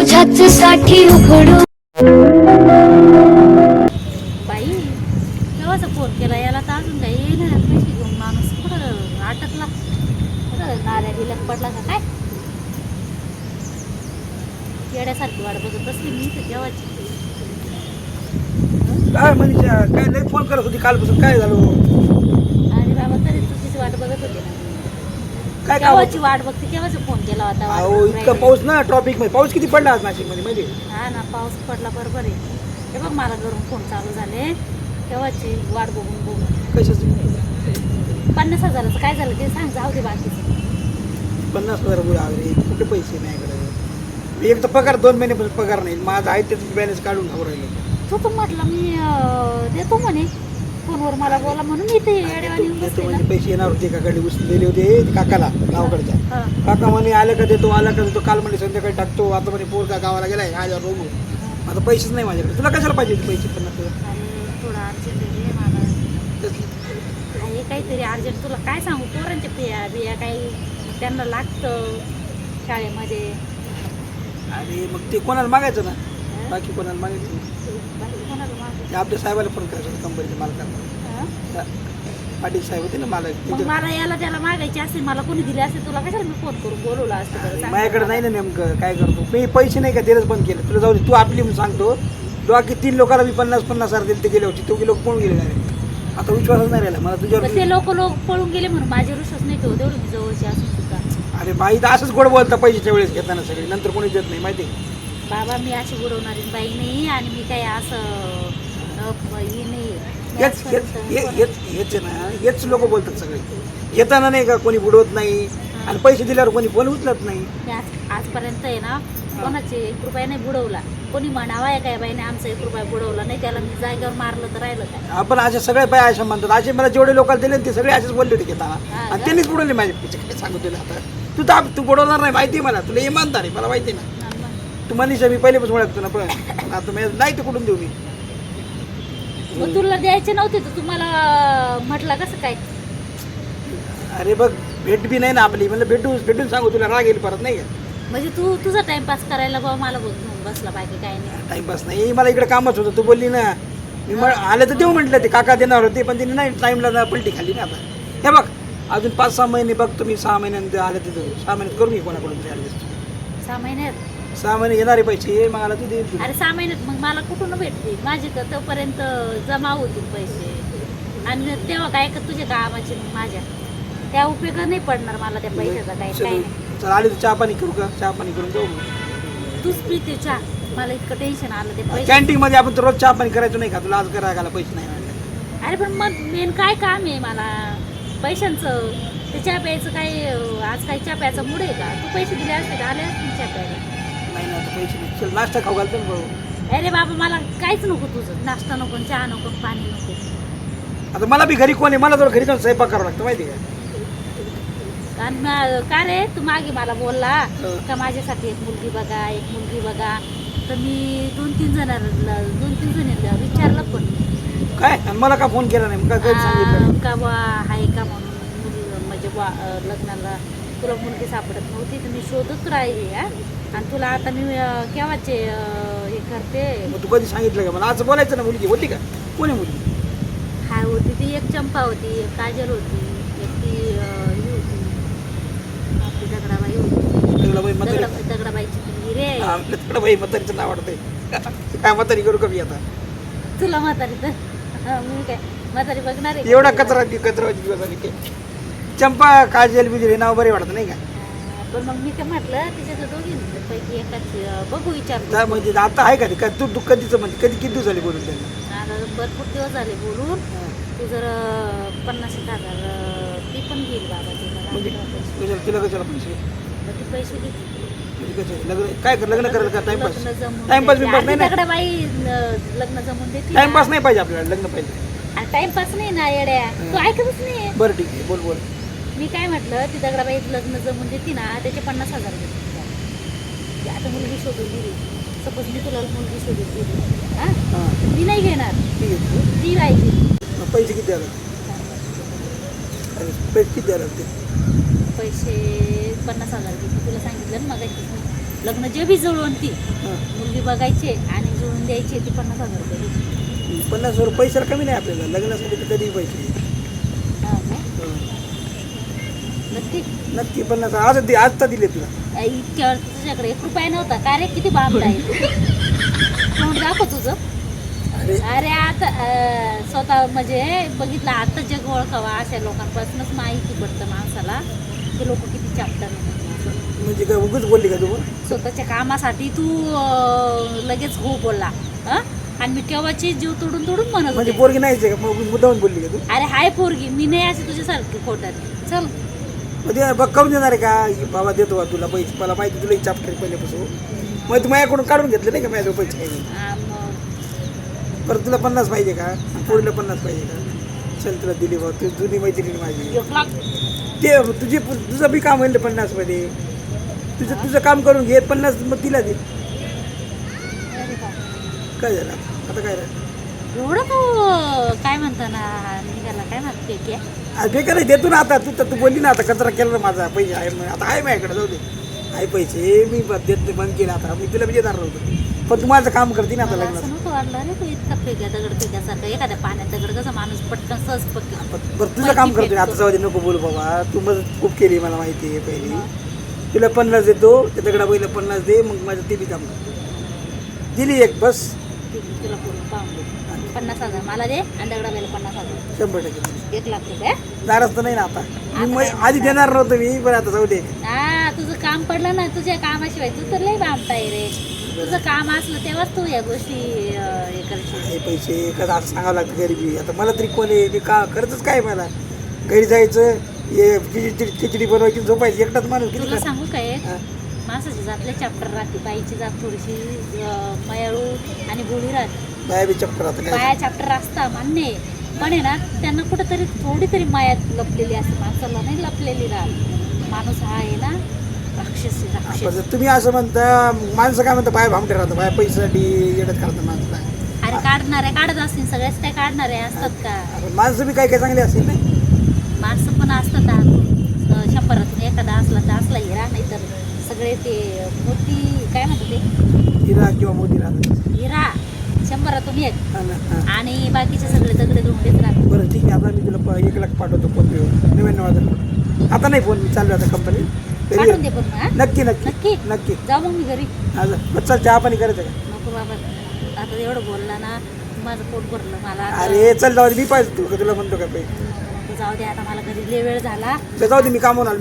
तुझ्याच साठी उघडू. बाई केव्हाचा फोन केला याला तर अजून काही येईना. पैसे घेऊन माणूस कुठं अटकला, कुठं नाऱ्या दिल्यात पडला का काय? येड्यासारखी वाट बघत बसली मी तर केव्हाची. काय म्हणजे काय लई फोन करत होती कालपासून, काय झालं? आणि बाबा तरी तुझीच वाट बघत होते ना. काय काम केव्हाची वाट बघते, केव्हाचा फोन केला होता. अहो इतका पाऊस ना, ट्रॉफिक मध्ये पाऊस किती पडला आज नाशिकमध्ये माहिती आहे? हा ना, पाऊस पडला बरोबर आहे. हे बघ मला घरून फोन चालू झाले, केव्हाची वाट बघून बघून. कशाच 50,000चं काय झालं ते सांग, जाऊ दे बाकीचं. 50,000 रुपये आले, कुठे पैसे माझ्याकडे? एक तर पगार 2 महिन्यापासून पगार नाही माझा, आहे त्याचं बॅलन्स काढून खाऊ राहिलो. तू तर म्हटलं मी देतो म्हणे फोनवर मला बोला म्हणून मी ते येड्यावानी देतो बसले म्हणजे ना. पैसे येणार होते, काकाकडे दिले होते काकाला गावाकडच्या. हा. काका म्हणे आलं का देतो, आलं का देतो. काल म्हणे संध्याकाळी टाकतो, आता म्हणे पोरगा गावाला गेलाय, आज रोगू. आता पैसेच नाही माझ्याकडे. तुला कशाला पाहिजे होते पैसे? 50,000 अरे थोडा अर्जंट आहे मला, हे काहीतरी अर्जंट. तुला काय सांगू, पोरांच्या बिया काही त्यांना लागतं शाळेमध्ये. आणि मग ते कोणाला मागायचं ना, बाकी कोणाला मागायचं नाही. बाकी कोणाला मागू? ते आपल्या साहेबाला फोन करायचं, कंपनीच्या मालकाला. हा? पाटील साहेब होते ना मालक. मग मला याला त्याला मागायची असते, मला कोणी दिले असते तुला कशाला मी फोन करून बोलवला असतं बरं सांग. माझ्याकडे नाही ना नेमकं, काय करतो मी? पैसे नाही का दिलंच बंद केलं. तुला जाऊ दे, तू आपली म्हणून सांगतो. बाकी 3 लोकांना मी 50,000 दिले, ते गेले होते. तो लोक पळून गेले डायरेक्ट. आता विश्वासच नाही राहिला मला तुझ्यावर. पण ते लोक पळून गेले म्हणून माझे विश्वास नाही ठेवत, एवढं मी जवळची असून सुद्धा. अरे बाई तर असंच गोड बोलता पैशाच्या वेळेस घेताना सगळे, नंतर कोणी देत नाही माहिती आहे. बाबा मी अशी बुडवणारी बाई नाही, आणि मी काही असं हे नाही. हेच हेच हेच हेच आहे ना, हेच लोक बोलतात सगळे. घेताना नाही का कोणी बुडवत नाही, आणि पैसे दिल्यावर कोणी फोन उचलत नाही. मी आजपर्यंत आहे ना कोणाचे 1 रुपया नाही बुडवला. कोणी म्हणावा आहे काय बाईने आमचा 1 रुपया बुडवला नाही, त्याला मी जागेवर मारलं तर राहिलं काय. आपण अशा सगळ्या बाय अशा म्हणतात. असे मला जेवढे लोकांना दिले ते सगळे असेच बोलले होते घेताना, आणि त्यांनीच बुडवले माझे पैसे. काय सांगू तुला आता? तू बुडवणार नाही माहिती आहे मला, तुला इमानदार आहे मला माहिती आहे ना. तू मनीषा मी पहिलेपासून ओळखतो ना, पण आता मी नाही ते कुठून देऊ मी? मग तुला द्यायचे नव्हते तर तुम्हाला म्हटलं कसं काय? अरे बघ, भेट बी नाही ना आपली, म्हणलं भेटून सांगू तुला, राग येईल परत नाही का? म्हणजे तू तुझा टाइमपास करायला बाबा मला घेऊन बसला, बाकी काय नाही. टाइमपास नाही, मला इकडे कामच होतं. तू बोलली ना, मी आलं तर देऊ म्हटलं. ते काका देणार होते, पण त्यांनी नाही टाईमला पलटी खाली ना. आता हे बघ, अजून 5-6 महिने बघ तुम्ही. 6 महिन्यानंतर आलं ते 6 महिन्यात करू मी कोणाकडून तरी ॲडजस्ट. 6 महिन्यात 6 महिने येणारे पैसे मग आला तू दे. अरे 6 महिन्यात मग मला कुठून भेटतील? माझे तर तोपर्यंत जमा होतील पैसे, आणि तेव्हा काय का तुझ्या कामाचे माझ्या त्या उपयोग नाही पडणार मला त्या पैशाचा. काही नाही. चल आले तर चहा पाणी करू का? चहा पाणी करून जाऊ. तूच पिते चहा, मला इतकं टेन्शन आलं ते पैसे. कॅन्टीन मध्ये आपण तर रोज चहा पाणी करायचो नाही का? तुला आज करायला पैसे नाही मिळाले. अरे पण मग मेन काय काम आहे मला पैशांचं? ते चहा प्यायचं काय आज काही चहा प्यायचा मूड आहे का? तू पैसे दिले असते का आले असते चहा प्यायला? नाही ना, आता पैसे नाही. चल नाश्ता खाऊ घालतो ना बरोबर. अरे बाबा मला काहीच नको तुझं, नाश्ता नको, चहा नको, पाणी नको. आता मला बी घरी कोण आहे? मला तर घरी जाऊन स्वयंपाक करावं लागतं माहिती आहे का? आणि का रे तू मागे मला बोलला का माझ्यासाठी एक मुलगी बघा, एक मुलगी बघा. तर मी 2-3 जणींना विचारलं, पण काय? आणि मला का फोन केला नाही? मग काय सांगितलं? का बा आहे का म्हणून मुलगी, म्हणजे लग्नाला तुला मुलगी सापडत नव्हती तर मी शोधत राहिली. आणि तुला आता मी केव्हाचे हे करते. मग तू कधी सांगितलं का मला? आज बोलायचं ना. मुलगी होती का? कोणी मुलगी? हाय होती ती, एक चंपा होती, एक काजल होती, एक ती ही होती आपली दगडाबाई होती. दगडाबाईची मुलगी रे. दगडाबाई म्हातारीचं नाव वाटतंय. काय म्हातारी करू का मी आता? तुला म्हातारी तर मी काय म्हातारी बघणार आहे? एवढा कचराची दिवस आली की. चंपा काजल बिजल हे नाव बरे वाटतं नाही का? पण मग मी काय म्हटलं तिच्या दोघींपैकी एकाची बघू विचारतो. जा म्हणजे आता आहे का ते? काय तू कधीच म्हणजे किती दिवस झाले बोलून त्यांना? आता भरपूर दिवस झाले बोलून. तू जर 50,000 ती पण घेईल बाबा म्हणजे तिला. तिला कशाला पैसे? ती पैसे घेतली. म्हणजे कसं लग्न काय कर? लग्न करायला का? टाइमपास लग्न जमून टाइमपास द्यायची. बिमपास नाही ना? दगडाबाई लग्न जमून देते. टाइमपास नाही पाहिजे आपल्याला, लग्न पाहिजे. टाइमपास नाही ना येड्या, तू ऐकतच नाही. बरं ठीक आहे, बोल. मी काय म्हटलं, ती दगडाबाई लग्न जमून देते ना, त्याचे 50,000 घेते. आता मुलगी शोधून दिली, सपोज मी तुला मुलगी शोधून दिली, हां मी नाही घेणार, ठीक आहे. ती राहायची. मग पैसे किती द्यायला? पैसे किती द्यायला लागते? पैसे 50,000 घेते, तुला सांगितलं ना मग. लग्न जे बी जुळवून ती हां. मुलगी बघायची आणि जुळून द्यायची ती 50,000 रुपये द्यायची. 50 पैशाला कमी नाही आपल्याला लग्नासाठी तर कधी पैसे हा का? नक्की नक्की 50 आज तर दिले तुला इतक्या वेळ तुझ्याकडे 1 रुपया नव्हता का रे? किती बांधला आहे तोंड दाखव तुझं. अरे अरे आता स्वतः म्हणजे बघितलं आता जग ओळखावा अशा लोकांपासूनच माहिती पडतं माणसाला की लोक किती चॅप्टर म्हणजे काय उगच बोलली का तू स्वतःच्या कामासाठी तू लगेच हो बोलला हं? आणि मी केव्हाची जीव तोडून तोडून म्हणत म्हणजे होते. पोरगी नाहीच आहे का मग मुद्दामून बोलली का तू अरे हाय पोरगी मी नाही अशी तुझ्यासारखी खोटं चल. म्हणजे बघ करून देणार आहे का की बाबा देतो बा तुला पैसे मला माहिती तुला चाप्टर पहिल्यापासून मग तू माझ्याकडून काढून घेतले नाही का माझ्या पैसे काही मग परत तुला 50 पाहिजे का पोरीला 50 पाहिजे का चल तुला दिली बा तू जुनी मैत्रिणी माझी 1 लाख ते तुझं बी काम होईल 50 मध्ये तुझं काम करून घे 50 मग तिला दे अरे बाप. काय झालं आता काय राहिलं एवढं तू काय म्हणता ना निघाला काय म्हणते की आज बेकार आहे, देतो ना आता तू बोलली ना आता कचरा केला ना माझा पैसे आहे म्हणून. आता आहे माझ्याकडे जाऊ दे आहे पैसे मी देत नाही बंद केला आता मी तुला बी देणार नव्हतं पण तू माझं काम करते ना आता मला लग्नाचं असं नव्हतं वाटलं रे तू इतका फेक्या दगड फेक्यासारखं एखाद्या पाण्यात दगड कसं माणूस पटकन सहज पटकन बरं तुझं काम करतोय आता जाऊ दे नको बोलू बाबा तू मदत खूप केली मला माहिती आहे पहिली तुला 50 देतो त्या दगडा पहिलं 50 दे मग माझं ते बी काम करतो दिली एक बस तुला पूर्ण पाहून दे 50,000 मला दे आणि दगडाबाईला 50,000 100% 1 लाख रुपये नाराज तर नाही ना आता मी आधी देणार नव्हतं मी पण आता जाऊ दे हा तुझं काम पडलं ना तुझ्या कामाशिवाय तू तर लई बामताय रे तुझं काम असलं तेव्हाच तू या गोष्टी हे करशील. हे पैसे कसं असं सांगावं लागतं गरिबी आता मला तरी कोण आहे मी का खरंच काय मला घरी जायचं हे खिचडी बनवायची झोपायची एकटाच माणूस किती तुला कर- सांगू काय हा. माणसाची जातले चॅप्टर राहते बाईची जात थोडीशी मयाळू आणि गोळी राहते बाया बी चक्कर आता काय बाया चॅप्टर असता मान्य आहे. पण आहे ना त्यांना कुठंतरी थोडी तरी मायात लपलेली असते माणसाला नाही लपलेली राहत माणूस हा आहे ना राक्षस आहे, राक्षस. पण तुम्ही असं म्हणता माणसं काय म्हणता बाया भामटे राहतात बाया पैशासाठी येडत करतात माणसाला अरे काढणारे काढत असतील सगळेच काय काढणारे असतात का आता माणसं बी काही काही चांगली असतील नाही माणसं पण असतात आत. 100 एखादा असला तर असला हिरा नाही तर सगळे ते मोती काय म्हणतात ते हिरा किंवा मोती राहतात हिरा 100 एक हा ना, हा. आणि बाकीचे सगळे दगडे धुंडेच राहतात. बरं ठीक आहे आता मी तुला 1 लाख पाठवतो फोन पेवर 99,000 आता नाही फोन मी चाललो आता कंपनी पाठवून दे पण मग, हा? नक्की नक्की नक्की नक्की जाऊ मग मी घरी आज चल चहा पाणी करायचं का नको बाबा आता एवढं बोलला ना माझं पोट भरलं मला आता. अरे चल जाऊ दे मी पाहिजे तुला म्हणतो का पैसे जाऊ दे आता मला घरी लय वेळ झाला जाऊ दे मी कामावून आलो